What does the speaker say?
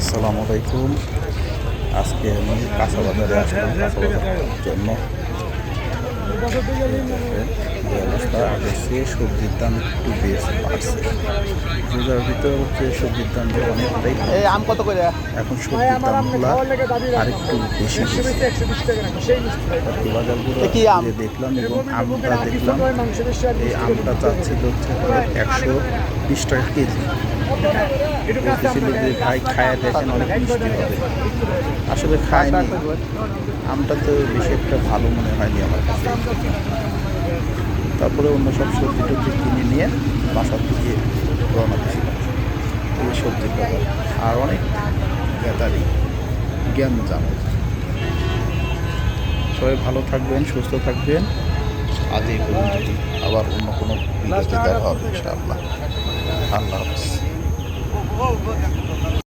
আসসালামু আলাইকুম। আজকে আমি কাঁচা বাজারে আসলাম কাঁচা বাজার করার জন্য। যে অবস্থা আগের চেয়ে সবজির দাম একটু বেশি বাড়ছে। রোজার ভিতর হচ্ছে সবজির দাম যে অনেকটাই আম কত করে? এখন সবজির দামগুলো আরেকটু বেশি বাজারগুলো যে দেখলাম এবং আমটা দেখলাম, এই আমটা চাচ্ছিল হচ্ছে 120 টাকা কেজি। বলতেছিল যে ভাই খায়া দেখেন অনেক মিষ্টি হবে। আসলে খাইনি, আমটা তো বেশি একটা ভালো মনে হয়নি আমার কাছে। তারপরে অন্য সব সবজি টবজি কিনে নিয়ে বাসার দিকে রওনা দিয়েছিলাম। এই সবজির বাজার আর অনেক গ্যাদারিং জ্ঞানজাম। সবাই ভালো থাকবেন, সুস্থ থাকবেন। আজ এই পর্যন্ত, আবার অন্য কোনো ভিডিওতে দেখা হবে ইনশাআল্লাহ। আল্লাহ হাফেজ।